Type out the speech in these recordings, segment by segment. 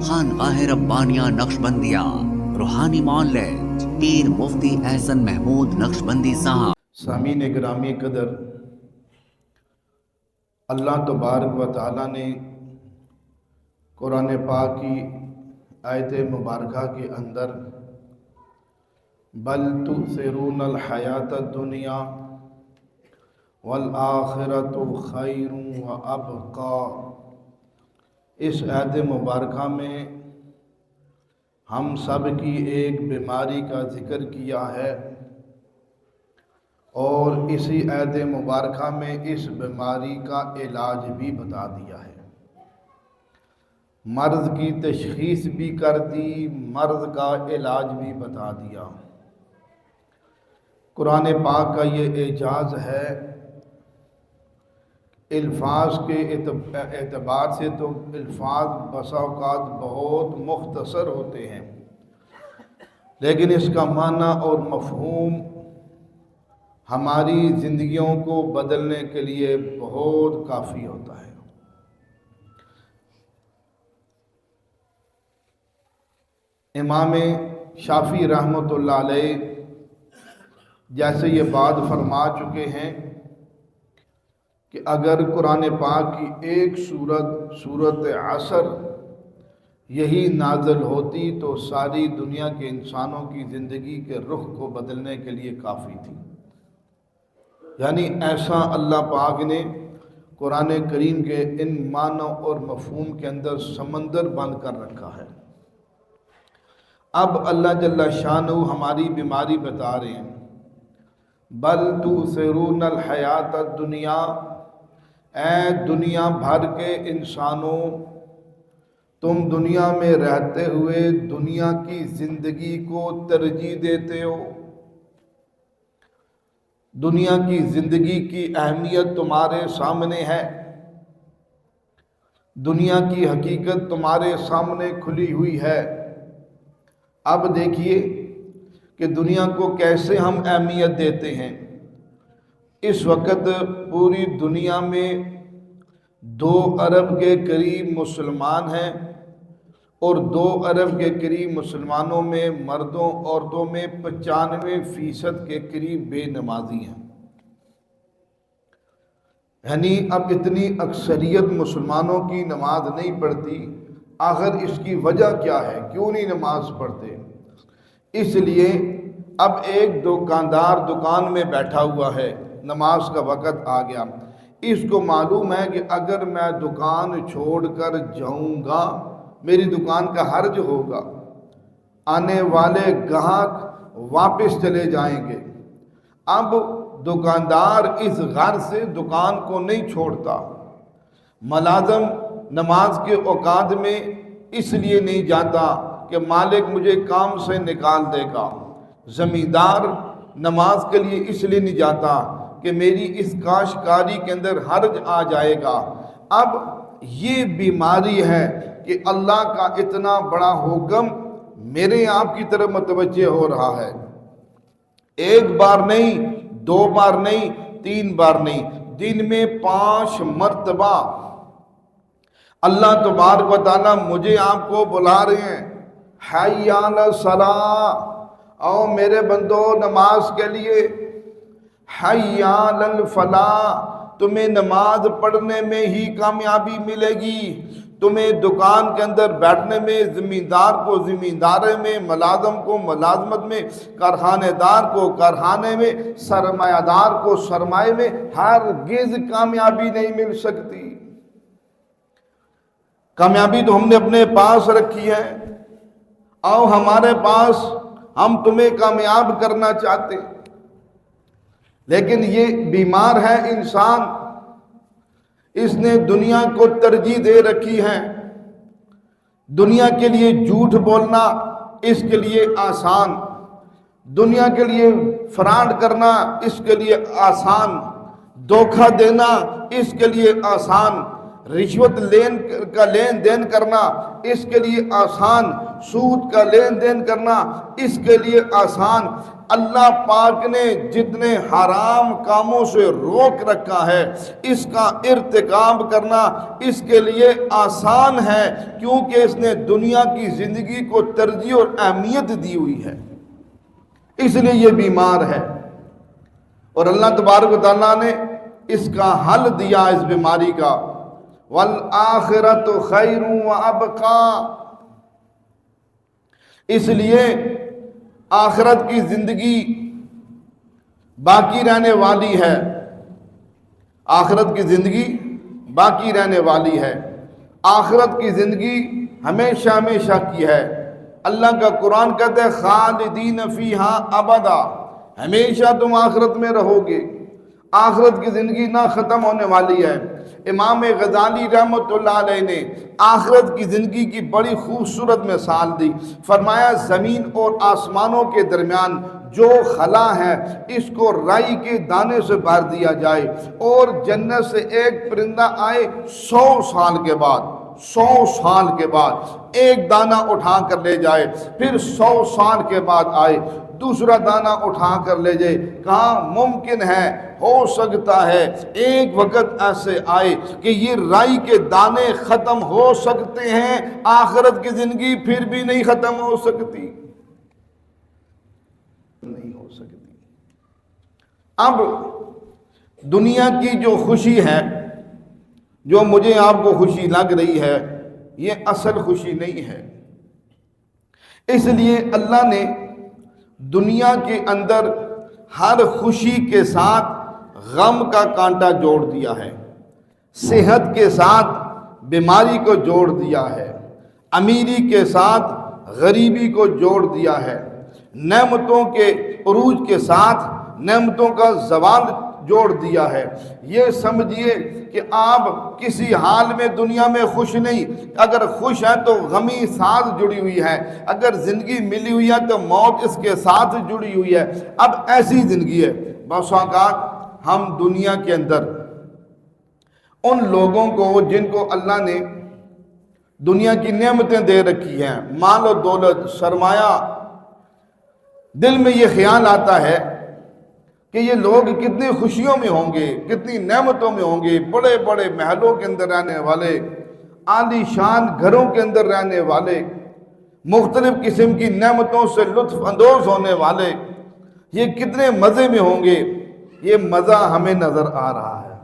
خانقاہ ربانیہ نقشبندیہ روحانی مولد پیر مفتی احسن محمود نقشبندی صاحب۔ سامعین گرامی قدر، اللہ تبارک و تعالیٰ نے قرآن پاک کی آیت مبارکہ کے اندر بل تؤثرون الحیات الدنیا والآخرۃ خیر وابقیٰ، اس آیت مبارکہ میں ہم سب کی ایک بیماری کا ذکر کیا ہے، اور اسی آیت مبارکہ میں اس بیماری کا علاج بھی بتا دیا ہے، مرض کی تشخیص بھی کر دی، مرض کا علاج بھی بتا دیا۔ قرآن پاک کا یہ اعجاز ہے، الفاظ کے اعتبار سے تو الفاظ بسا اوقات بہت مختصر ہوتے ہیں، لیکن اس کا معنی اور مفہوم ہماری زندگیوں کو بدلنے کے لیے بہت کافی ہوتا ہے۔ امام شافعی رحمۃ اللہ علیہ جیسے یہ بات فرما چکے ہیں کہ اگر قرآن پاک کی ایک سورت عصر یہی نازل ہوتی تو ساری دنیا کے انسانوں کی زندگی کے رخ کو بدلنے کے لیے کافی تھی۔ یعنی ایسا اللہ پاک نے قرآن کریم کے ان معنوں اور مفہوم کے اندر سمندر بند کر رکھا ہے۔ اب اللہ جل شانہ ہماری بیماری بتا رہے ہیں، بل تؤثرون الحیات الدنیا، اے دنیا بھر کے انسانوں، تم دنیا میں رہتے ہوئے دنیا کی زندگی کو ترجیح دیتے ہو، دنیا کی زندگی کی اہمیت تمہارے سامنے ہے، دنیا کی حقیقت تمہارے سامنے کھلی ہوئی ہے۔ اب دیکھیے کہ دنیا کو کیسے ہم اہمیت دیتے ہیں۔ اس وقت پوری دنیا میں 2 ارب کے قریب مسلمان ہیں، اور 2 ارب کے قریب مسلمانوں میں مردوں عورتوں میں 95% کے قریب بے نمازی ہیں۔ یعنی اب اتنی اکثریت مسلمانوں کی نماز نہیں پڑھتی، آخر اس کی وجہ کیا ہے؟ کیوں نہیں نماز پڑھتے؟ اس لیے اب ایک دکاندار دکان میں بیٹھا ہوا ہے، نماز کا وقت آ گیا، اس کو معلوم ہے کہ اگر میں دکان چھوڑ کر جاؤں گا میری دکان کا حرج ہوگا، آنے والے گاہک واپس چلے جائیں گے۔ اب دکاندار اس غرض سے دکان کو نہیں چھوڑتا، ملازم نماز کے اوقات میں اس لیے نہیں جاتا کہ مالک مجھے کام سے نکال دے گا، زمیندار نماز کے لیے اس لیے نہیں جاتا کہ میری اس کاشتکاری کے اندر حرج آ جائے گا۔ اب یہ بیماری ہے کہ اللہ کا اتنا بڑا حکم میرے آپ کی طرف متوجہ ہو رہا ہے، 1 بار نہیں، 2 بار نہیں، 3 بار نہیں، دن میں 5 مرتبہ اللہ تبارک و تعالیٰ مجھے آپ کو بلا رہے ہیں، حی علی الصلاۃ، آؤ میرے بندو نماز کے لیے، حی علی الفلاح، تمہیں نماز پڑھنے میں ہی کامیابی ملے گی، تمہیں دکان کے اندر بیٹھنے میں، زمیندار کو زمیندارے میں، ملازم کو ملازمت میں، کارخانے دار کو کارخانے میں، سرمایہ دار کو سرمایہ میں ہرگز کامیابی نہیں مل سکتی۔ کامیابی تو ہم نے اپنے پاس رکھی ہے، آؤ ہمارے پاس، ہم تمہیں کامیاب کرنا چاہتے، لیکن یہ بیمار ہے انسان، اس نے دنیا کو ترجیح دے رکھی ہے۔ دنیا کے لیے جھوٹ بولنا اس کے لیے آسان، دنیا کے لیے فراڈ کرنا اس کے لیے آسان، دھوکہ دینا اس کے لیے آسان، رشوت کا لین دین کرنا اس کے لیے آسان، سود کا لین دین کرنا اس کے لیے آسان۔ اللہ پاک نے جتنے حرام کاموں سے روک رکھا ہے اس کا ارتکاب کرنا اس کے لیے آسان ہے، کیونکہ اس نے دنیا کی زندگی کو ترجیح اور اہمیت دی ہوئی ہے، اس لیے یہ بیمار ہے۔ اور اللہ تبارک و تعالیٰ نے اس کا حل دیا اس بیماری کا، وَالْآخِرَةُ خَيْرٌ وَأَبْقَىٰ، اس لیے آخرت کی زندگی باقی رہنے والی ہے، آخرت کی زندگی باقی رہنے والی ہے، آخرت کی زندگی ہمیشہ ہمیشہ کی ہے۔ اللہ کا قرآن کہتا ہے خالدین فیہا ابدا، ہمیشہ تم آخرت میں رہو گے، آخرت کی زندگی نہ ختم ہونے والی ہے۔ امام غزالی رحمۃ اللہ علیہ نے آخرت کی زندگی کی بڑی خوبصورت مثال دی، فرمایا زمین اور آسمانوں کے درمیان جو خلا ہے اس کو رائی کے دانے سے بھر دیا جائے اور جنت سے ایک پرندہ آئے 100 سال کے بعد، 100 سال کے بعد ایک دانہ اٹھا کر لے جائے، پھر 100 سال کے بعد آئے دوسرا دانہ اٹھا کر لے جائے، کہاں ممکن ہے، ہو سکتا ہے ایک وقت ایسے آئے کہ یہ رائی کے دانے ختم ہو سکتے ہیں، آخرت کی زندگی پھر بھی نہیں ختم ہو سکتی، نہیں ہو سکتی۔ اب دنیا کی جو خوشی ہے، جو مجھے آپ کو خوشی لگ رہی ہے، یہ اصل خوشی نہیں ہے، اس لیے اللہ نے دنیا کے اندر ہر خوشی کے ساتھ غم کا کانٹا جوڑ دیا ہے، صحت کے ساتھ بیماری کو جوڑ دیا ہے، امیری کے ساتھ غریبی کو جوڑ دیا ہے، نعمتوں کے عروج کے ساتھ نعمتوں کا زوال جوڑ دیا ہے۔ یہ سمجھیے کہ آپ کسی حال میں دنیا میں خوش نہیں، اگر خوش ہیں تو غمی ساتھ جڑی ہوئی ہے، اگر زندگی ملی ہوئی ہے تو موت اس کے ساتھ جڑی ہوئی ہے۔ اب ایسی زندگی ہے، بس اوقات ہم دنیا کے اندر ان لوگوں کو جن کو اللہ نے دنیا کی نعمتیں دے رکھی ہیں، مال و دولت، سرمایہ، دل میں یہ خیال آتا ہے کہ یہ لوگ کتنی خوشیوں میں ہوں گے، کتنی نعمتوں میں ہوں گے، بڑے بڑے محلوں کے اندر رہنے والے، عالی شان گھروں کے اندر رہنے والے، مختلف قسم کی نعمتوں سے لطف اندوز ہونے والے، یہ کتنے مزے میں ہوں گے۔ یہ مزہ ہمیں نظر آ رہا ہے،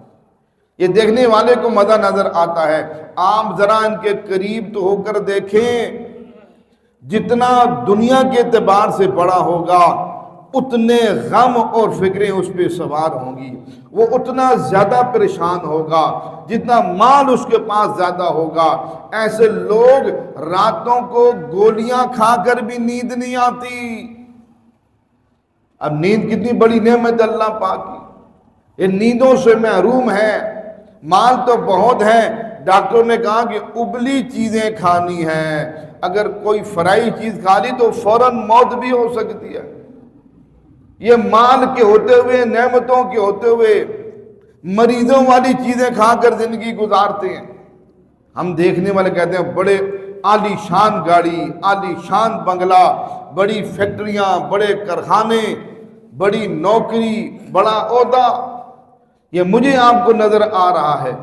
یہ دیکھنے والے کو مزہ نظر آتا ہے۔ آپ ذرا ان کے قریب تو ہو کر دیکھیں، جتنا دنیا کے اعتبار سے بڑا ہوگا اتنے غم اور فکریں اس پہ سوار ہوں گی، وہ اتنا زیادہ پریشان ہوگا جتنا مال اس کے پاس زیادہ ہوگا۔ ایسے لوگ راتوں کو گولیاں کھا کر بھی نیند نہیں آتی۔ اب نیند کتنی بڑی نعمت اللہ پاک کی، یہ نیندوں سے محروم ہے۔ مال تو بہت ہے، ڈاکٹر نے کہا کہ ابلی چیزیں کھانی ہیں، اگر کوئی فرائی چیز کھا لی تو فوراً موت بھی ہو سکتی ہے۔ یہ مال کے ہوتے ہوئے، نعمتوں کے ہوتے ہوئے مریضوں والی چیزیں کھا کر زندگی گزارتے ہیں۔ ہم دیکھنے والے کہتے ہیں بڑے عالی شان گاڑی، عالی شان بنگلہ، بڑی فیکٹریاں، بڑے کارخانے، بڑی نوکری، بڑا عہدہ، یہ مجھے آپ کو نظر آ رہا ہے۔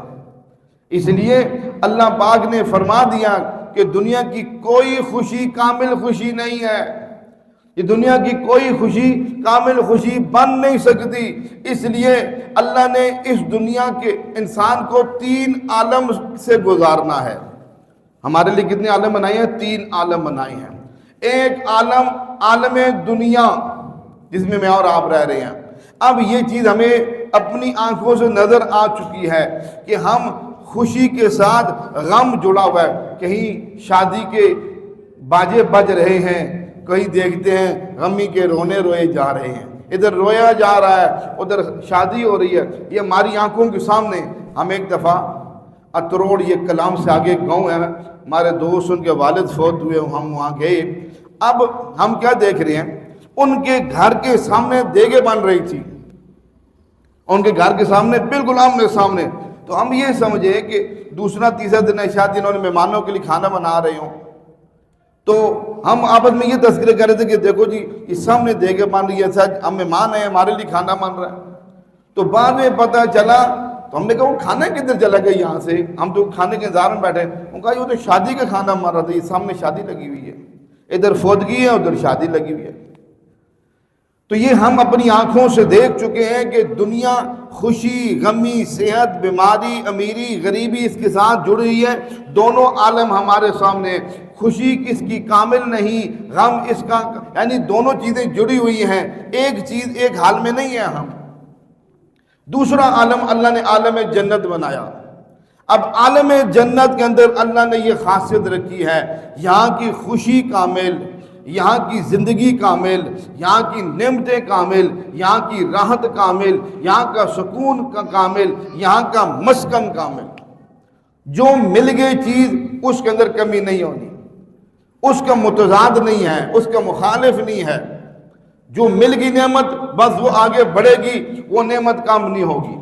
اس لیے اللہ پاک نے فرما دیا کہ دنیا کی کوئی خوشی کامل خوشی نہیں ہے، یہ دنیا کی کوئی خوشی کامل خوشی بن نہیں سکتی۔ اس لیے اللہ نے اس دنیا کے انسان کو 3 عالم سے گزارنا ہے۔ ہمارے لیے کتنے عالم بنائے ہیں؟ 3 عالم بنائے ہیں۔ ایک عالم عالم دنیا جس میں اور آپ رہ رہے ہیں۔ اب یہ چیز ہمیں اپنی آنکھوں سے نظر آ چکی ہے کہ ہم خوشی کے ساتھ غم جڑا ہوا ہے، کہیں شادی کے باجے بج رہے ہیں، کہیں دیکھتے ہیں غمی کے رونے روئے جا رہے ہیں، ادھر رویا جا رہا ہے، ادھر شادی ہو رہی ہے، یہ ہماری آنکھوں کے سامنے۔ ہم ایک دفعہ اتروڑ، یہ کلام سے آگے گاؤں ہے، ہمارے دوست ان کے والد فوت ہوئے، ہم وہاں گئے۔ اب ہم کیا دیکھ رہے ہیں، ان کے گھر کے سامنے دیگیں بن رہی تھی، ان کے گھر کے سامنے بالکل آمنے سامنے۔ تو ہم یہ سمجھے کہ دوسرا تیسرا دن ہے، شاید انہوں نے مہمانوں کے لیے کھانا بنا رہے ہوں۔ تو ہم آپس میں یہ تذکرے کر رہے تھے کہ دیکھو جی اس سامنے دے کے مان لیا سچ ہم مہمان ہیں ہمارے لیے کھانا مان رہا ہے. تو بعد میں پتہ چلا تو ہم نے کہا وہ کھانا کدھر چلا گیا یہاں سے, ہم تو کھانے کے انتظار میں بیٹھے. انہوں نے کہا یہ تو شادی کا کھانا مان رہا تھا, یہ سامنے شادی لگی ہوئی ہے, ادھر فوتگی ہے ادھر شادی لگی ہوئی ہے. تو یہ ہم اپنی آنکھوں سے دیکھ چکے ہیں کہ دنیا خوشی غمی صحت بیماری امیری غریبی اس کے ساتھ جڑی ہوئی ہے. دونوں عالم ہمارے سامنے, خوشی کس کی کامل نہیں, غم اس کا, یعنی دونوں چیزیں جڑی ہوئی ہیں, ایک چیز ایک حال میں نہیں ہے ہم. دوسرا عالم اللہ نے عالم جنت بنایا. اب عالم جنت کے اندر اللہ نے یہ خاصیت رکھی ہے, یہاں کی خوشی کامل, یہاں کی زندگی کامل, یہاں کی نعمتیں کامل, یہاں کی راحت کامل, یہاں کا سکون کا کامل, یہاں کا مسکن کامل. جو مل گئی چیز اس کے اندر کمی نہیں ہونی, اس کا متضاد نہیں ہے, اس کا مخالف نہیں ہے. جو مل گئی نعمت بس وہ آگے بڑھے گی, وہ نعمت کام نہیں ہوگی.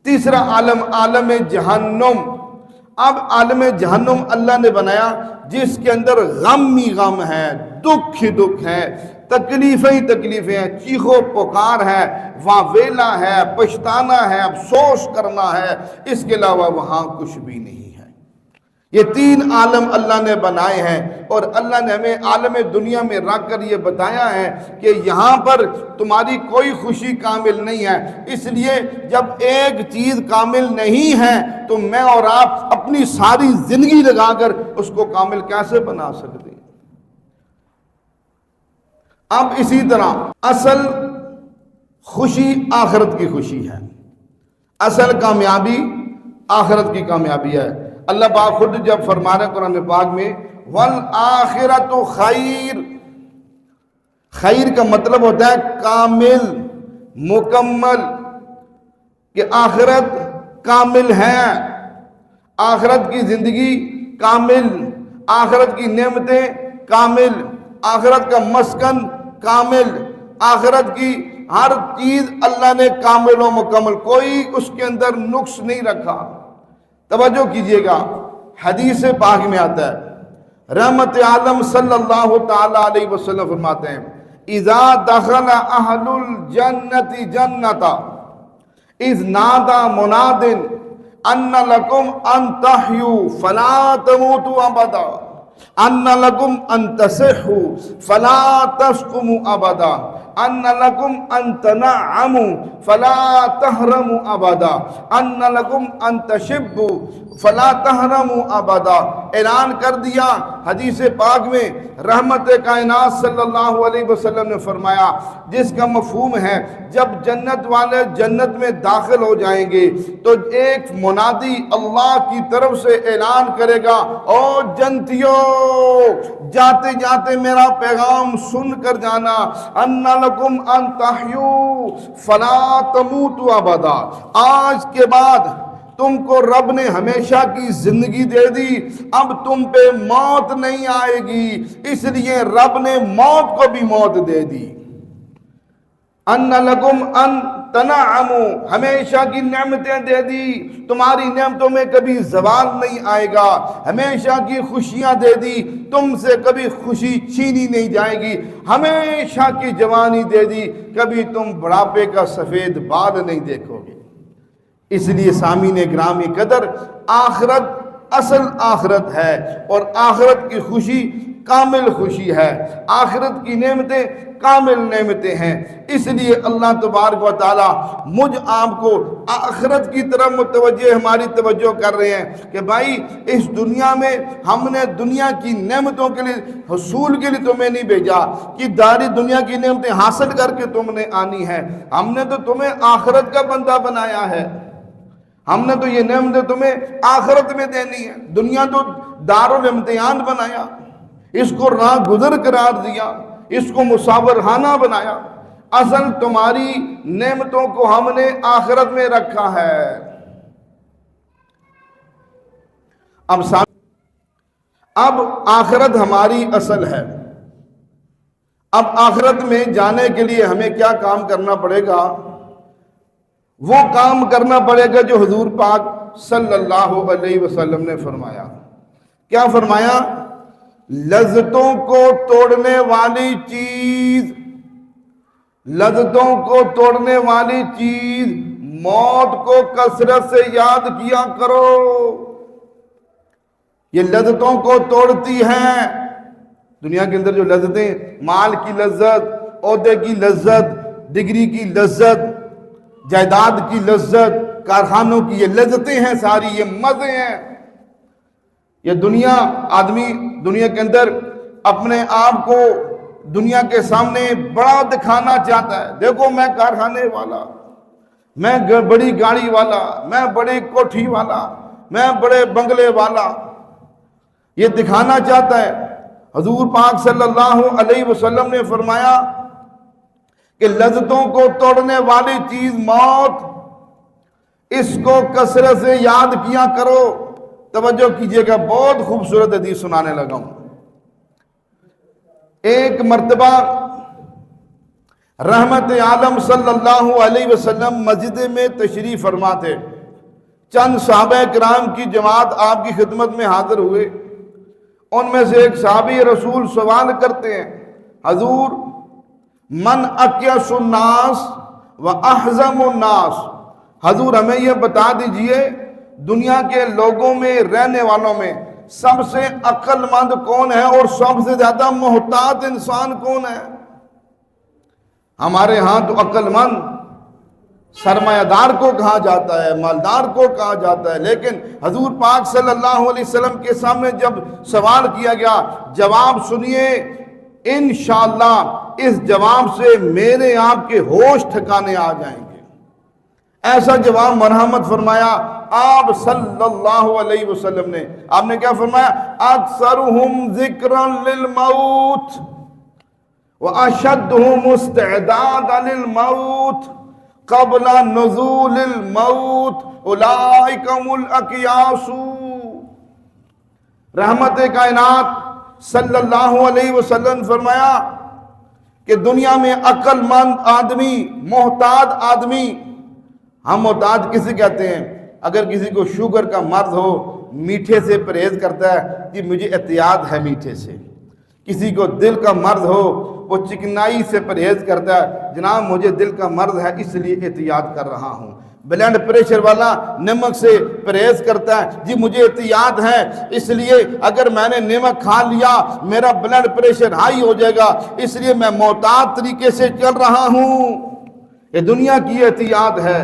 تیسرا عالم عالم جہنم. اب عالم جہنم اللہ نے بنایا جس کے اندر غم ہی غم ہے, دکھ ہی دکھ ہے, تکلیفیں ہی تکلیفیں ہیں, چیخو پکار ہے, واویلا ہے, پچھتانا ہے, افسوس کرنا ہے, اس کے علاوہ وہاں کچھ بھی نہیں ہے. یہ تین عالم اللہ نے بنائے ہیں, اور اللہ نے ہمیں عالم دنیا میں رکھ کر یہ بتایا ہے کہ یہاں پر تمہاری کوئی خوشی کامل نہیں ہے. اس لیے جب ایک چیز کامل نہیں ہے تو میں اور آپ اپنی ساری زندگی لگا کر اس کو کامل کیسے بنا سکتے ہیں. اب اسی طرح اصل خوشی آخرت کی خوشی ہے, اصل کامیابی آخرت کی کامیابی ہے. اللہ پاک خود جب فرما رہے ہیں قرآن پاک میں والآخرت خیر, خیر کا مطلب ہوتا ہے کامل مکمل, کہ آخرت کامل ہے, آخرت کی زندگی کامل, آخرت کی نعمتیں کامل, آخرت کا مسکن کامل, آخرت کی ہر چیز اللہ نے کامل و مکمل, کوئی اس کے اندر نقص نہیں رکھا. توجہ کیجئے گا, حدیث پاک میں آتا ہے, رحمت عالم صلی اللہ تعالی علیہ وسلم فرماتے ہیں اذا دخل اہل الجنت جنتا اذ نادا مناد ان لکم ان تحیوا فلا تموتوا ابدا ان لکم ان تصحوا فلا تسقموا ابدا ان لکم ان تنعموا فلا تحرموا ابدا ان لکم ان تشبوا فلا تحرموا ابدا. اعلان کر دیا حدیث پاک میں, رحمت کائنات صلی اللہ علیہ وسلم نے فرمایا, جس کا مفہوم ہے جب جنت والے جنت میں داخل ہو جائیں گے تو ایک منادی اللہ کی طرف سے اعلان کرے گا, او جنتیوں جاتے جاتے میرا پیغام سن کر جانا, ان لکم ان تحیوا فلا تموتوا ابدا, آج کے بعد تم کو رب نے ہمیشہ کی زندگی دے دی, اب تم پہ موت نہیں آئے گی, اس لیے رب نے موت کو بھی موت دے دی. ان لکم ان تنعموا, ہمیشہ کی نعمتیں دے دی, تمہاری نعمتوں میں کبھی زوال نہیں آئے گا, ہمیشہ کی خوشیاں دے دی, تم سے کبھی خوشی چھینی نہیں جائے گی, ہمیشہ کی جوانی دے دی, کبھی تم بڑھاپے کا سفید بال نہیں دیکھو گے. اس لیے سامعین گرامی قدر, آخرت اصل آخرت ہے, اور آخرت کی خوشی کامل خوشی ہے, آخرت کی نعمتیں کامل نعمتیں ہیں. اس لیے اللہ تبارک و تعالی مجھ آپ کو آخرت کی طرف متوجہ ہماری توجہ کر رہے ہیں کہ بھائی اس دنیا میں ہم نے دنیا کی نعمتوں کے لیے حصول کے لیے تمہیں نہیں بھیجا کہ داری دنیا کی نعمتیں حاصل کر کے تم نے آنی ہے, ہم نے تو تمہیں آخرت کا بندہ بنایا ہے, ہم نے تو یہ نعمتیں تمہیں آخرت میں دینی ہے. دنیا تو دارالامتحان بنایا, اس کو راہ گزر قرار دیا, اس کو مسافرخانہ بنایا, اصل تمہاری نعمتوں کو ہم نے آخرت میں رکھا ہے. اب آخرت ہماری اصل ہے. اب آخرت میں جانے کے لیے ہمیں کیا کام کرنا پڑے گا؟ وہ کام کرنا پڑے گا جو حضور پاک صلی اللہ علیہ وسلم نے فرمایا. کیا فرمایا لذتوں کو توڑنے والی چیز، لذتوں کو توڑنے والی چیز موت کو کثرت سے یاد کیا کرو۔ یہ لذتوں کو توڑتی ہیں۔ دنیا کے اندر جو لذتیں، مال کی لذت، عہدے کی لذت، ڈگری کی لذت، جائیداد کی لذت، کارخانوں کی یہ لذتیں ہیں، ساری یہ مزے ہیں۔ یہ دنیا، آدمی دنیا کے اندر اپنے آپ کو دنیا کے سامنے بڑا دکھانا چاہتا ہے، دیکھو میں کارخانے والا، میں بڑی گاڑی والا، میں بڑی کوٹھی والا، میں بڑے بنگلے والا، یہ دکھانا چاہتا ہے۔ حضور پاک صلی اللہ علیہ وسلم نے فرمایا کہ لذتوں کو توڑنے والی چیز موت، اس کو کثرت سے یاد کیا کرو۔ توجہ کیجئے گا، بہت خوبصورت حدیث سنانے لگا ہوں۔ ایک مرتبہ رحمت عالم صلی اللہ علیہ وسلم مسجد میں تشریف فرما تھے۔ چند صحابہ کرام کی جماعت آپ کی خدمت میں حاضر ہوئے۔ ان میں سے ایک صحابی رسول سوال کرتے ہیں، حضور من اکیس الناس و احزم الناس، حضور ہمیں یہ بتا دیجئے دنیا کے لوگوں میں رہنے والوں میں سب سے عقل مند کون ہے اور سب سے زیادہ محتاط انسان کون ہے؟ ہمارے ہاں تو عقل مند سرمایہ دار کو کہا جاتا ہے، مالدار کو کہا جاتا ہے، لیکن حضور پاک صلی اللہ علیہ وسلم کے سامنے جب سوال کیا گیا، جواب سنیے، انشاءاللہ اس جواب سے میرے آپ کے ہوش ٹھکانے آ جائیں گے۔ ایسا جواب مرحمت فرمایا آپ صلی اللہ علیہ وسلم نے۔ آپ نے کیا فرمایا؟ اکثرہم ذکرا للموت واشدہم استعدادا للموت قبل نزول الموت اولئک هم الاکیاس۔ رحمت کائنات صلی اللہ علیہ وسلم فرمایا کہ دنیا میں عقل مند آدمی، محتاط آدمی، ہم محتاط کسے کہتے ہیں؟ اگر کسی کو شوگر کا مرض ہو، میٹھے سے پرہیز کرتا ہے کہ مجھے احتیاط ہے میٹھے سے۔ کسی کو دل کا مرض ہو، وہ چکنائی سے پرہیز کرتا ہے، جناب مجھے دل کا مرض ہے اس لیے احتیاط کر رہا ہوں۔ بلڈ پریشر والا نمک سے پرہیز کرتا ہے، جی مجھے احتیاط ہے اس لیے اگر میں نے نمک کھا لیا میرا بلڈ پریشر ہائی ہو جائے گا، اس لیے میں محتاط طریقے سے چل رہا ہوں۔ یہ دنیا کی احتیاط ہے۔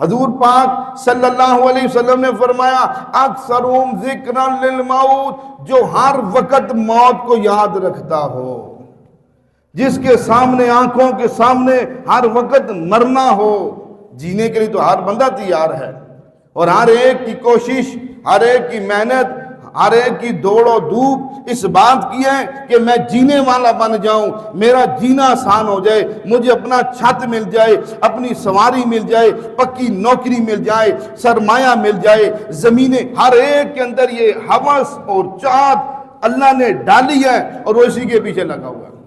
حضور پاک صلی اللہ علیہ وسلم نے فرمایا اکثرہم ذکرا للموت، جو ہر وقت موت کو یاد رکھتا ہو، جس کے سامنے آنکھوں کے سامنے ہر وقت مرنا ہو۔ جینے کے لیے تو ہر بندہ تیار ہے، اور ہر ایک کی کوشش، ہر ایک کی محنت، ہر ایک کی دوڑ و دھوپ اس بات کی ہے کہ میں جینے والا بن جاؤں، میرا جینا آسان ہو جائے، مجھے اپنا چھت مل جائے، اپنی سواری مل جائے، پکی نوکری مل جائے، سرمایہ مل جائے، زمینیں، ہر ایک کے اندر یہ ہوس اور چاہت اللہ نے ڈالی ہے اور وہ اسی کے پیچھے لگا ہوا ہے۔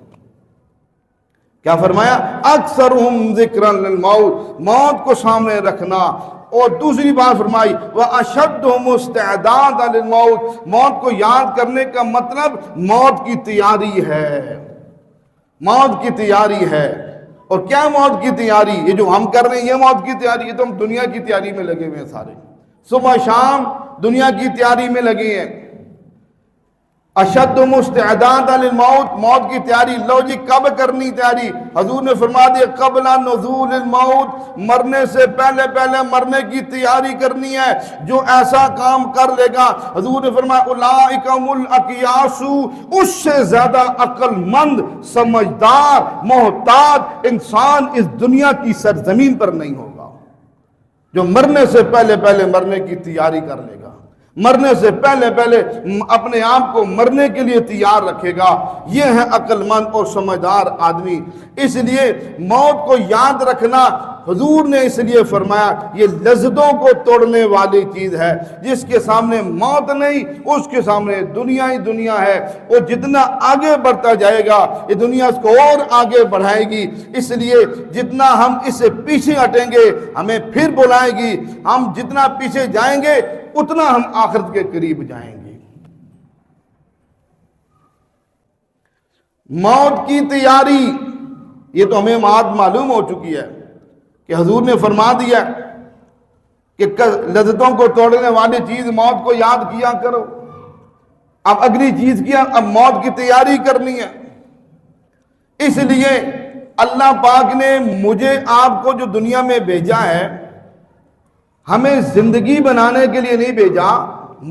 کیا فرمایا؟ اکثرہم ذکرا للموت، موت کو سامنے رکھنا۔ اور دوسری بات فرمائی وَأَشَدُّهُمُ اسْتِعْدَادًا لِلْمَوْتِ، موت کو یاد کرنے کا مطلب موت کی تیاری ہے، موت کی تیاری ہے۔ اور کیا موت کی تیاری؟ یہ جو ہم کر رہے ہیں یہ موت کی تیاری، یہ تو ہم دنیا کی تیاری میں لگے ہوئے ہیں، سارے صبح شام دنیا کی تیاری میں لگے ہیں۔ اشد مستعداد للموت، موت کی تیاری۔ لو جی کب کرنی تیاری؟ حضور نے فرما دیا قبل نزول الموت، مرنے سے پہلے پہلے مرنے کی تیاری کرنی ہے۔ جو ایسا کام کر لے گا، حضور نے فرمایا اولئک هم الاکیاس، اس سے زیادہ عقل مند، سمجھدار، محتاط انسان اس دنیا کی سرزمین پر نہیں ہوگا، جو مرنے سے پہلے پہلے مرنے کی تیاری کر لے گا، مرنے سے پہلے پہلے اپنے آپ کو مرنے کے لیے تیار رکھے گا۔ یہ ہے عقل مند اور سمجھدار آدمی۔ اس لیے موت کو یاد رکھنا حضور نے اس لیے فرمایا یہ لذتوں کو توڑنے والی چیز ہے۔ جس کے سامنے موت نہیں، اس کے سامنے دنیا ہی دنیا ہے۔ وہ جتنا آگے بڑھتا جائے گا یہ دنیا اس کو اور آگے بڑھائے گی۔ اس لیے جتنا ہم اس سے پیچھے ہٹیں گے ہمیں پھر بلائے گی، ہم جتنا پیچھے جائیں گے اتنا ہم آخرت کے قریب جائیں گے۔ موت کی تیاری، یہ تو ہمیں بات معلوم ہو چکی ہے کہ حضور نے فرما دیا کہ لذتوں کو توڑنے والی چیز موت کو یاد کیا کرو. اب اگلی چیز کیا؟ اب موت کی تیاری کرنی ہے. اس لیے اللہ پاک نے مجھے آپ کو جو دنیا میں بھیجا ہے، ہمیں زندگی بنانے کے لیے نہیں بھیجا،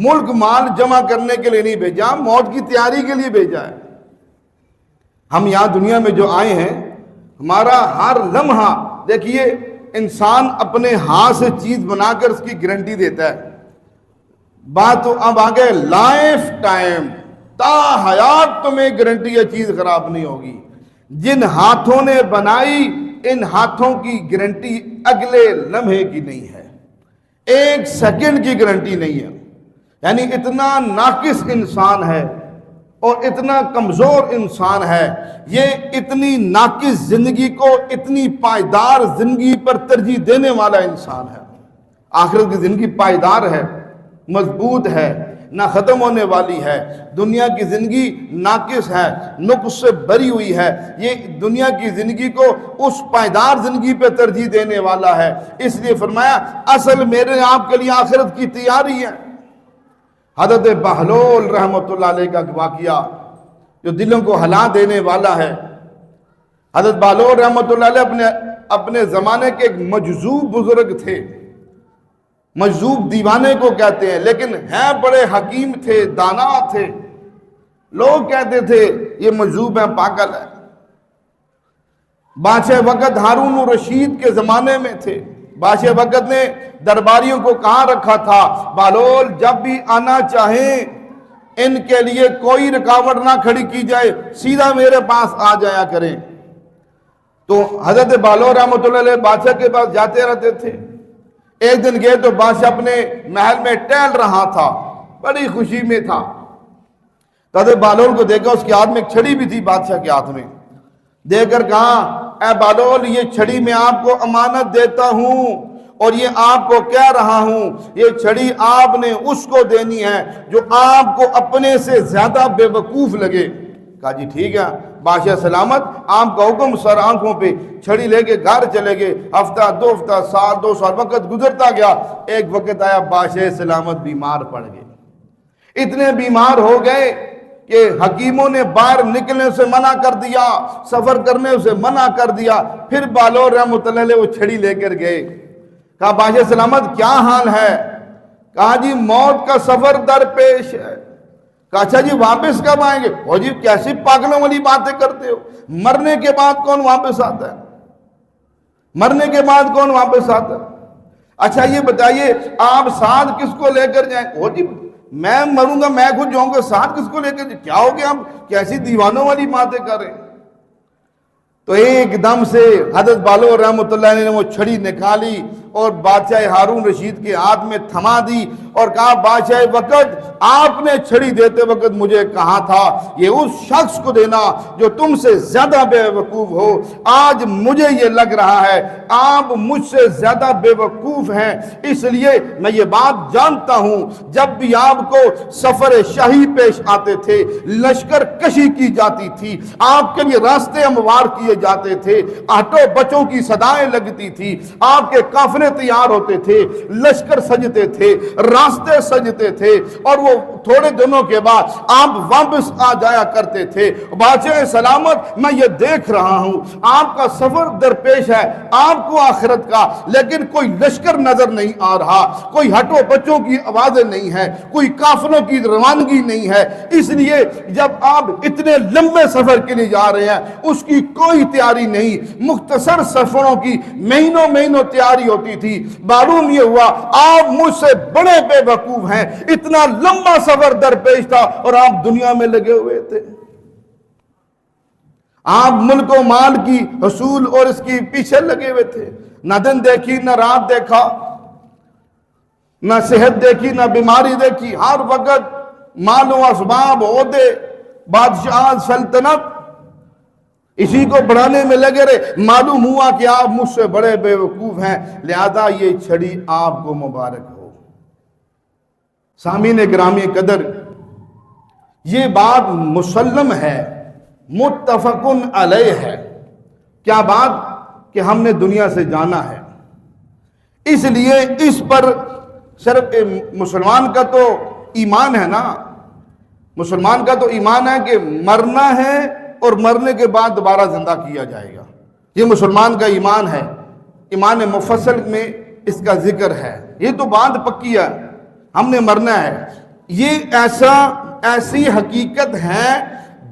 ملک مال جمع کرنے کے لیے نہیں بھیجا، موت کی تیاری کے لیے بھیجا ہے. ہم یہاں دنیا میں جو آئے ہیں، ہمارا ہر لمحہ، دیکھیے انسان اپنے ہاتھ سے چیز بنا کر اس کی گارنٹی دیتا ہے. بات تو اب آگے لائف ٹائم، تا حیات تمہیں گارنٹی یہ چیز خراب نہیں ہوگی. جن ہاتھوں نے بنائی، ان ہاتھوں کی گارنٹی اگلے لمحے کی نہیں ہے، ایک سیکنڈ کی گارنٹی نہیں ہے. یعنی اتنا ناقص انسان ہے اور اتنا کمزور انسان ہے، یہ اتنی ناقص زندگی کو اتنی پائیدار زندگی پر ترجیح دینے والا انسان ہے. آخرت کی زندگی پائیدار ہے، مضبوط ہے، نہ ختم ہونے والی ہے. دنیا کی زندگی ناقص ہے، نقص سے بری ہوئی ہے. یہ دنیا کی زندگی کو اس پائیدار زندگی پہ ترجیح دینے والا ہے. اس لیے فرمایا اصل میرے آپ کے لیے آخرت کی تیاری ہے. حضرت بہلول رحمۃ اللہ علیہ کا واقعہ جو دلوں کو ہلا دینے والا ہے. حضرت بہلول رحمۃ اللہ علیہ اپنے زمانے کے ایک مجذوب بزرگ تھے. مجذوب دیوانے کو کہتے ہیں، لیکن ہیں بڑے حکیم تھے، دانا تھے. لوگ کہتے تھے یہ مجذوب ہے، پاگل ہے. بادشاہ وقت ہارون الرشید کے زمانے میں تھے. بادشاہ وقت نے درباریوں کو کہاں رکھا تھا، بہلول جب بھی آنا چاہیں ان کے لیے کوئی رکاوٹ نہ کھڑی کی جائے، سیدھا میرے پاس آ جایا کریں. تو حضرت بہلول رحمۃ اللہ علیہ بادشاہ کے پاس جاتے رہتے تھے. ایک دن گئے تو بادشاہ اپنے محل میں ٹہل رہا تھا، بڑی خوشی میں تھا. تو حضرت بہلول کو دیکھا، اس کے ہاتھ میں ایک چھڑی بھی تھی بادشاہ کے ہاتھ میں. دیکھ کر کہا اے بہلول، یہ چھڑی میں آپ کو امانت دیتا ہوں اور یہ آپ کو کہہ رہا ہوں، یہ چھڑی آپ نے اس کو دینی ہے جو آپ کو اپنے سے زیادہ بے وقوف لگے. کہا جی ٹھیک ہے. بادشاہ سلامت، آپ کا حکم. سر آنکھوں پہ چھڑی لے کے گھر چلے گئے. ہفتہ، 2 ہفتہ، سال، 2 سال وقت گزرتا گیا. ایک وقت آیا بادشاہ سلامت بیمار پڑ گئے. اتنے بیمار ہو گئے کہ حکیموں نے باہر نکلنے سے منع کر دیا، سفر کرنے سے منع کر دیا. پھر بہلول رحمۃ اللہ علیہ وہ چھڑی لے کر گئے. کہا بادشاہ سلامت کیا حال ہے؟ کہا جی موت کا سفر درپیش ہے. کہا اچھا جی واپس کب آئیں گے؟ وہ جی کیسی پاگلوں والی باتیں کرتے ہو، مرنے کے بعد کون واپس آتا ہے؟ مرنے کے بعد کون واپس آتا ہے؟ اچھا یہ بتائیے آپ ساتھ کس کو لے کر جائیں؟ وہ جی میں مروں گا، میں خود جاؤں گا، ساتھ کس کو لے کر جائیں؟ کیا ہو گیا، آپ کیسی دیوانوں والی باتیں کر رہے ہیں؟ تو ایک دم سے حضرت بہلول رحمۃ اللہ علیہ نے وہ چھڑی نکالی اور بادشاہ ہارون رشید کے ہاتھ میں تھما دی اور کہا بادشاہ وقت آپ نے چھڑی دیتے وقت مجھے کہا تھا یہ اس شخص کو دینا جو تم سے زیادہ بے وقوف ہو. آج مجھے یہ لگ رہا ہے آپ مجھ سے زیادہ بے وقوف ہیں، اس لیے میں یہ بات جانتا ہوں جب بھی آپ کو سفر شاہی پیش آتے تھے، لشکر کشی کی جاتی تھی، آپ کے لیے راستے ہموار کیے جاتے تھے، آٹو بچوں کی صدائیں لگتی تھی، آپ کے قافلے تیار ہوتے تھے، لشکر سجتے تھے، راستے سجتے تھے، اور وہ تھوڑے دنوں کے بعد آپ واپس آ جایا کرتے تھے. بادشاہ سلامت میں یہ دیکھ رہا ہوں آپ کا سفر درپیش ہے، آپ کو آخرت کا، لیکن کوئی لشکر نظر نہیں آ رہا، کوئی ہٹو بچوں کی آوازیں نہیں ہے، کوئی قافلوں کی روانگی نہیں ہے. اس لیے جب آپ اتنے لمبے سفر کے لیے جا رہے ہیں اس کی کوئی تیاری نہیں، مختصر سفروں کی مہینوں تیاری ہوتی تھی. معلوم یہ ہوا آپ مجھ سے بڑے بے وقوف ہیں، اتنا لمبا سفر درپیش تھا اور آپ دنیا میں لگے ہوئے تھے. آپ ملک و مال کی حصول اور اس کی پیچھے لگے ہوئے تھے. نہ دن دیکھی نہ رات دیکھا، نہ صحت دیکھی نہ بیماری دیکھی، ہر وقت مال و اسباب، عہدے، بادشاہ، سلطنت، اسی کو بڑھانے میں لگے رہے. معلوم ہوا کہ آپ مجھ سے بڑے بے وقوف ہیں، لہذا یہ چھڑی آپ کو مبارک ہو. سامعین گرامی قدر، یہ بات مسلم ہے متفقن علیہ ہے. کیا بات کہ ہم نے دنیا سے جانا ہے، اس لیے اس پر صرف مسلمان کا تو ایمان ہے نا، مسلمان کا تو ایمان ہے کہ مرنا ہے اور مرنے کے بعد دوبارہ زندہ کیا جائے گا. یہ مسلمان کا ایمان ہے. ایمان مفصل میں اس کا ذکر ہے. یہ تو بات پکی ہے، ہم نے مرنا ہے. یہ ایسی حقیقت ہے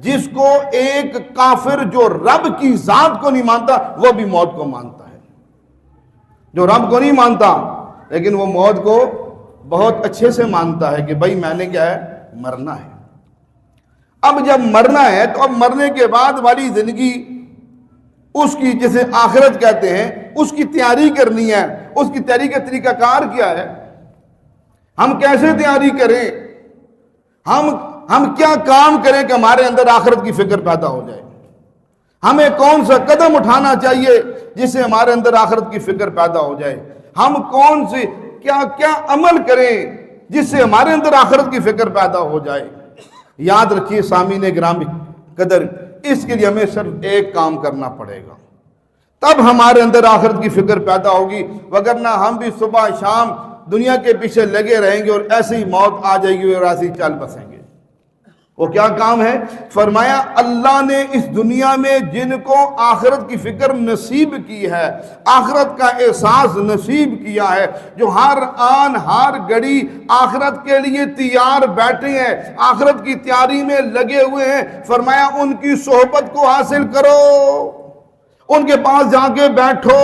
جس کو ایک کافر جو رب کی ذات کو نہیں مانتا وہ بھی موت کو مانتا ہے. جو رب کو نہیں مانتا لیکن وہ موت کو بہت اچھے سے مانتا ہے کہ بھائی میں نے کیا ہے، مرنا ہے. اب جب مرنا ہے تو اب مرنے کے بعد والی زندگی اس کی جسے آخرت کہتے ہیں اس کی تیاری کرنی ہے. اس کی تیاری کا طریقہ کار کیا ہے؟ ہم کیسے تیاری کریں؟ ہم کیا کام کریں کہ ہمارے اندر آخرت کی فکر پیدا ہو جائے؟ ہمیں کون سا قدم اٹھانا چاہیے جس سے ہمارے اندر آخرت کی فکر پیدا ہو جائے؟ ہم کون سے کیا عمل کریں جس سے ہمارے اندر آخرت کی فکر پیدا ہو جائے؟ یاد رکھیے سامعین گرامی قدر، اس کے لیے ہمیں صرف ایک کام کرنا پڑے گا، تب ہمارے اندر آخرت کی فکر پیدا ہوگی. وگرنہ ہم بھی صبح شام دنیا کے پیچھے لگے رہیں گے اور ایسے ہی موت آ جائے گی اور ایسے ہی چل بسیں گے. وہ کیا کام ہے؟ فرمایا اللہ نے اس دنیا میں جن کو آخرت کی فکر نصیب کی ہے، آخرت کا احساس نصیب کیا ہے، جو ہر آن ہر گھڑی آخرت کے لیے تیار بیٹھے ہیں، آخرت کی تیاری میں لگے ہوئے ہیں، فرمایا ان کی صحبت کو حاصل کرو، ان کے پاس جا کے بیٹھو،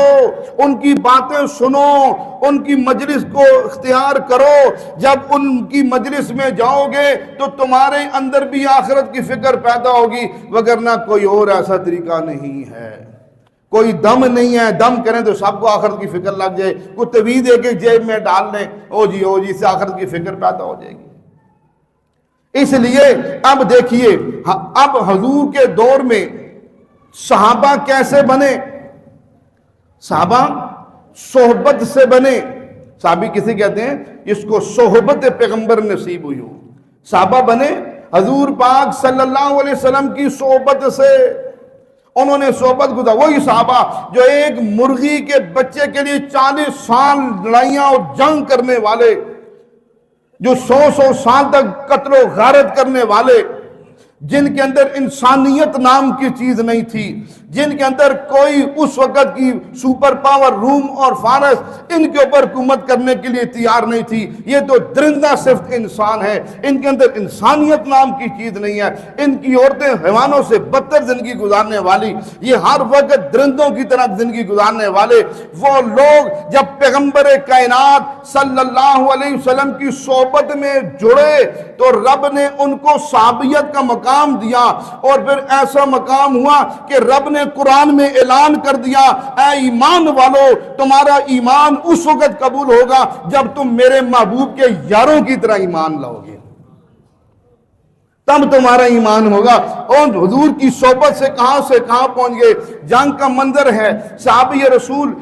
ان کی باتیں سنو، ان کی مجلس کو اختیار کرو. جب ان کی مجلس میں جاؤ گے تو تمہارے اندر بھی آخرت کی فکر پیدا ہوگی. وگرنہ کوئی اور ایسا طریقہ نہیں ہے، کوئی دم نہیں ہے. دم کریں تو سب کو آخرت کی فکر لگ جائے، کوئی طویل ایک ایک جیب میں ڈال لیں، او جی سے آخرت کی فکر پیدا ہو جائے گی. اس لیے اب دیکھیے، اب حضور کے دور میں صحابہ کیسے بنے؟ صحابہ صحبت سے بنے. صحابی کسی کہتے ہیں اس کو صحبت پیغمبر نصیب ہوئی ہو. صحابہ بنے حضور پاک صلی اللہ علیہ وسلم کی صحبت سے. انہوں نے صحبت گزاری. وہی صحابہ جو ایک مرغی کے بچے کے لیے 40 سال لڑائیاں اور جنگ کرنے والے، جو 100 سال تک قتل و غارت کرنے والے، جن کے اندر انسانیت نام کی چیز نہیں تھی، جن کے اندر کوئی اس وقت کی سپر پاور روم اور فارس ان کے اوپر حکومت کرنے کے لیے تیار نہیں تھی. یہ تو درندہ صفت انسان ہے، ان کے اندر انسانیت نام کی چیز نہیں ہے. ان کی عورتیں حیوانوں سے بدتر زندگی گزارنے والی، یہ ہر وقت درندوں کی طرح زندگی گزارنے والے وہ لوگ جب پیغمبر کائنات صلی اللہ علیہ وسلم کی صحبت میں جڑے تو رب نے ان کو صحابیت کا مقام دیا. اور پھر ایسا مقام ہوا کہ رب نے قرآن میں اعلان کر دیا، اے ایمان والو تمہارا ایمان اس وقت قبول ہوگا جب تم میرے محبوب کے یاروں کی طرح ایمان لاؤ گے، تب تمہارا ایمان ہوگا. اور حضور کی صحبت سے کہاں پہنچ گئے. جنگ کا منظر ہے، صحابی رسول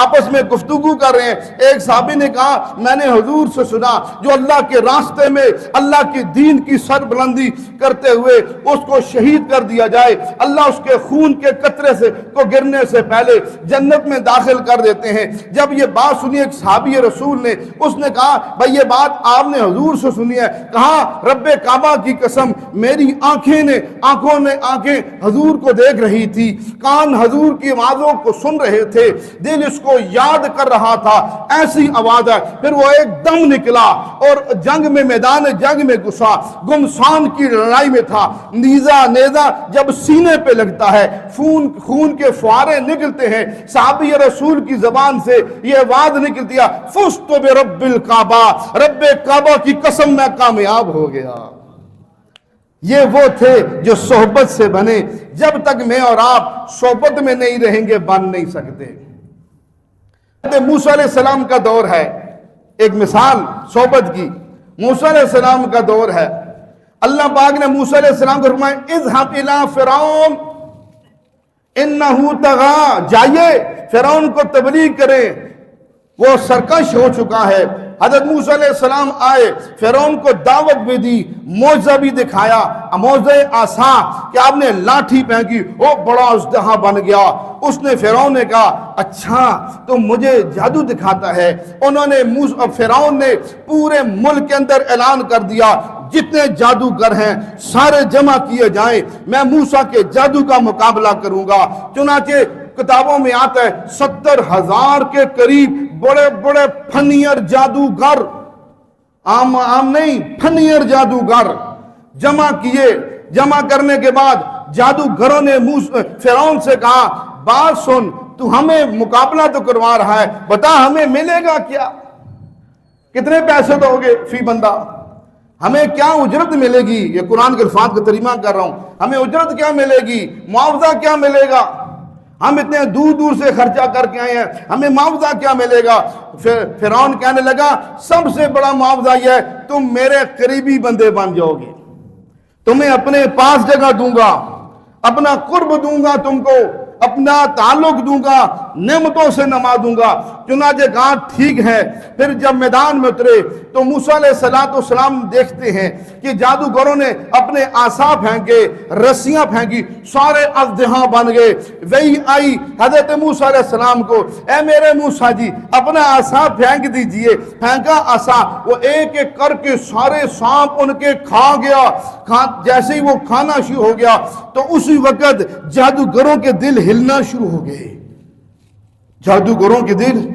آپس میں گفتگو کر رہے ہیں. ایک صحابی نے کہا میں نے حضور سے سنا جو اللہ کے راستے میں اللہ کے دین کی سر بلندی کرتے ہوئے اس کو شہید کر دیا جائے، اللہ اس کے خون کے قطرے سے کو گرنے سے پہلے جنت میں داخل کر دیتے ہیں. جب یہ بات سنی ایک صحابی رسول نے، اس نے کہا بھائی یہ بات آپ نے حضور سے سنی ہے؟ کہا رب کعبہ کی قسم میری آنکھیں حضور کو دیکھ رہی تھی، کان حضور کی آوازوں کو سن رہے تھے، دل اس کو یاد کر رہا تھا. ایسی آواز ہے. پھر وہ ایک دم نکلا اور جنگ میں میدان جنگ میں گھسا، گمسان کی لڑائی میں تھا. نیزہ جب سینے پہ لگتا ہے خون کے فوارے نکلتے ہیں. صحابی رسول کی زبان سے یہ آواز نکلتی ہے فزت برب الکعبہ، رب کعبہ کی قسم میں کامیاب ہو گیا. یہ وہ تھے جو صحبت سے بنے. جب تک میں اور آپ صحبت میں نہیں رہیں گے بن نہیں سکتے. موسیٰ علیہ السلام کا دور ہے، ایک مثال صحبت کی. موسیٰ علیہ السلام کا دور ہے. اللہ پاک نے موسیٰ علیہ السلام کو فرمایا اذهب الى فرعون انه طغى، جائیے فرعون کو تبلیغ کریں، وہ سرکش ہو چکا ہے، حضرت موسیٰ علیہ السلام آئے, فرعون کو دعوت بھی دی, معجزہ بھی دکھایا, معجزہ عصا کہ آپ نے لاٹھی پھینکی, وہ بڑا اژدہا بن گیا. اس نے فرعون نے کہا اچھا تو مجھے جادو دکھاتا ہے. انہوں نے فرعون نے پورے ملک کے اندر اعلان کر دیا جتنے جادوگر ہیں سارے جمع کیے جائیں, میں موسیٰ کے جادو کا مقابلہ کروں گا. چنانچہ کتابوں میں آتا ہے 70,000 کے قریب بڑے بڑے فنیر جادوگر, عام نہیں, فنیر جادوگر جمع کیے. جمع کرنے کے بعد جادوگروں نے فرعون سے کہا بات سن, تو ہمیں مقابلہ تو کروا رہا ہے, بتا ہمیں ملے گا کیا, کتنے پیسے دو گے فی بندہ, ہمیں کیا اجرت ملے گی. یہ قرآن کے الفاظ کا ترجمہ کر رہا ہوں, ہمیں اجرت کیا ملے گی, معاوضہ کیا ملے گا, ہم اتنے دور دور سے خرچہ کر کے آئے ہیں, ہمیں معاوضہ کیا ملے گا. فرعون کہنے لگا سب سے بڑا معاوضہ یہ ہے تم میرے قریبی بندے بن جاؤ گے, تمہیں اپنے پاس جگہ دوں گا, اپنا قرب دوں گا, تم کو اپنا تعلق دوں گا, نعمتوں سے نوازوں گا. چنانچہ کہا ٹھیک ہے. پھر جب میدان میں اترے تو موسیٰ علیہ السلام دیکھتے ہیں کہ جادوگروں نے اپنے عصا پھینکے, رسیاں پھینکی, سارے اژدہا بن گئے. وہی آئی حضرت موسیٰ علیہ السلام کو, اے میرے موسیٰ جی اپنا عصا پھینک دیجئے. پھینکا عصا, وہ ایک ایک کر کے سارے سانپ ان کے کھا گیا. جیسے ہی وہ کھانا شروع ہو گیا تو اسی وقت جادوگروں کے دل ہلنا شروع ہو گئے. جادوگروں کے دل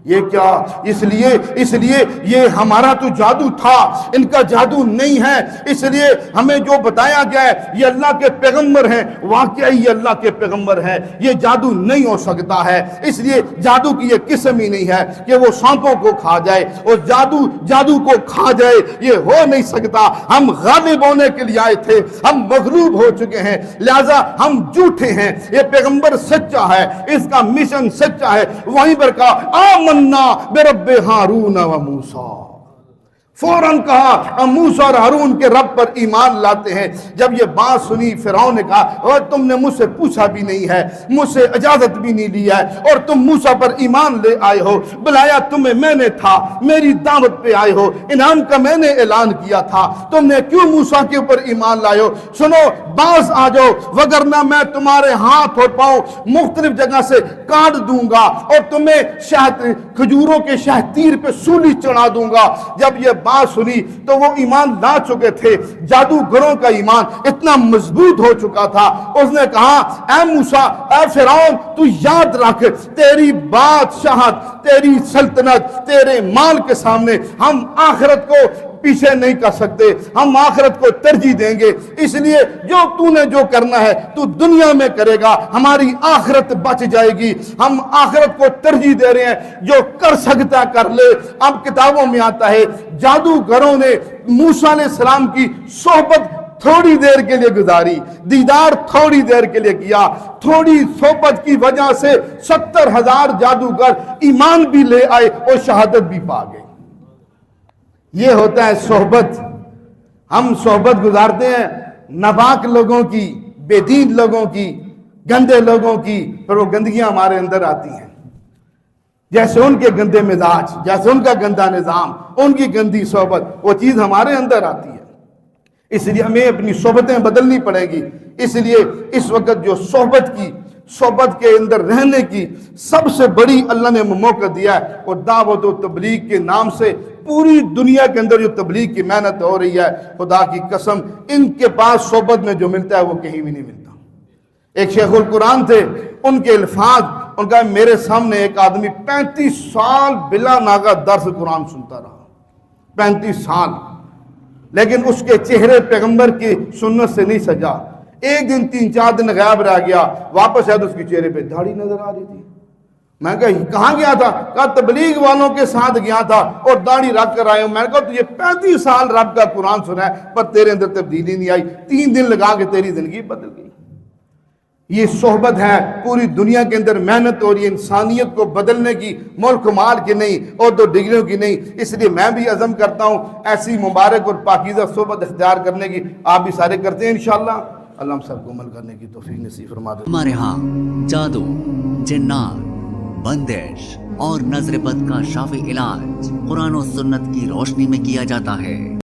یہ کیا, اس لیے یہ ہمارا تو جادو تھا, ان کا جادو نہیں ہے. اس لیے ہمیں جو بتایا گیا ہے یہ اللہ کے پیغمبر ہیں, واقعی یہ اللہ کے پیغمبر ہیں, یہ جادو نہیں ہو سکتا ہے. اس لیے جادو کی یہ قسم ہی نہیں ہے کہ وہ سانپوں کو کھا جائے اور جادو کو کھا جائے, یہ ہو نہیں سکتا. ہم غالب ہونے کے لیے آئے تھے, ہم مغلوب ہو چکے ہیں, لہذا ہم جھوٹے ہیں. یہ پیغمبر سچا ہے, اس کا مشن سچا ہے. وہیں پر کہا آمنا برب ہارون و موسیٰ, فوراً کہا موسیٰ اور ہارون کے رب پر ایمان لاتے ہیں. جب یہ بات سنی فرعون نے کہا اور تم نے مجھ سے پوچھا بھی نہیں ہے, مجھ سے اجازت بھی نہیں لی ہے, اور تم موسیٰ پر ایمان لے آئے ہو. بلایا تمہیں میں نے تھا, میری دعوت پہ آئے ہو, انعام کا میں نے اعلان کیا تھا, تم نے کیوں موسیٰ کے اوپر ایمان لائے ہو. سنو باز آ جاؤ, وگرنہ میں تمہارے ہاتھ اور پاؤں مختلف جگہ سے کاٹ دوں گا اور تمہیں کھجوروں کے شہتیر پہ سولی چڑھا دوں گا. جب یہ بات سنی تو وہ ایمان لا چکے تھے. جادوگروں کا ایمان اتنا مضبوط ہو چکا تھا. اس نے کہا اے موسیٰ, اے فرعون, تو یاد رکھ تیری بادشاہت, تیری سلطنت, تیرے مال کے سامنے ہم آخرت کو پیچھے نہیں کر سکتے, ہم آخرت کو ترجیح دیں گے. اس لیے تو نے جو کرنا ہے تو دنیا میں کرے گا, ہماری آخرت بچ جائے گی. ہم آخرت کو ترجیح دے رہے ہیں, جو کر سکتا کر لے. اب کتابوں میں آتا ہے جادوگروں نے موسیٰ علیہ السلام کی صحبت تھوڑی دیر کے لیے گزاری, دیدار تھوڑی دیر کے لیے کیا. تھوڑی صحبت کی وجہ سے 70,000 جادوگر ایمان بھی لے آئے اور شہادت بھی پا گئے. یہ ہوتا ہے صحبت. ہم صحبت گزارتے ہیں ناپاک لوگوں کی, بے دین لوگوں کی, گندے لوگوں کی, پھر وہ گندگیاں ہمارے اندر آتی ہیں. جیسے ان کے گندے مزاج, جیسے ان کا گندا نظام, ان کی گندی صحبت, وہ چیز ہمارے اندر آتی ہے. اس لیے ہمیں اپنی صحبتیں بدلنی پڑے گی. اس لیے اس وقت جو صحبت کے اندر رہنے کی سب سے بڑی اللہ نے موقع دیا ہے, اور دعوت و تبلیغ کے نام سے پوری دنیا کے اندر جو تبلیغ کی محنت ہو رہی ہے, خدا کی قسم ان کے پاس صحبت میں جو ملتا ہے وہ کہیں بھی نہیں ملتا. ایک شیخ القرآن تھے, ان کے الفاظ, ان کا میرے سامنے ایک آدمی 35 سال بلا ناغہ درس قرآن سنتا رہا, 35 سال, لیکن اس کے چہرے پیغمبر کی سنت سے نہیں سجا. ایک دن 3-4 دن غائب رہ گیا, واپس آیا تو اس کے چہرے پہ داڑھی نظر آ رہی تھی. میں کہا کہاں گیا تھا؟ کہا تبلیغ والوں کے ساتھ گیا تھا اور داڑھی رکھ کر آئے ہوں. میں نے کہا تو یہ 35 سال رب کا قرآن سنا ہے پر تیرے اندر تبدیلی نہیں آئی, 3 دن لگا کے تیری زندگی بدل گئی. یہ صحبت ہے, پوری دنیا کے اندر محنت ہو رہی ہے انسانیت کو بدلنے کی, ملک مال کی نہیں اور 2 ڈگریوں کی نہیں. اس لیے میں بھی عزم کرتا ہوں ایسی مبارک اور پاکیزہ صحبت اختیار کرنے کی. آپ بھی سارے کرتے ہیں انشاءاللہ. اللہ ہم سب کو عمل کرنے کی توفیق نصیب فرما دے. ہمارے ہاں جادو, جنات, بندش اور نظر بد کا شافی علاج قرآن و سنت کی روشنی میں کیا جاتا ہے۔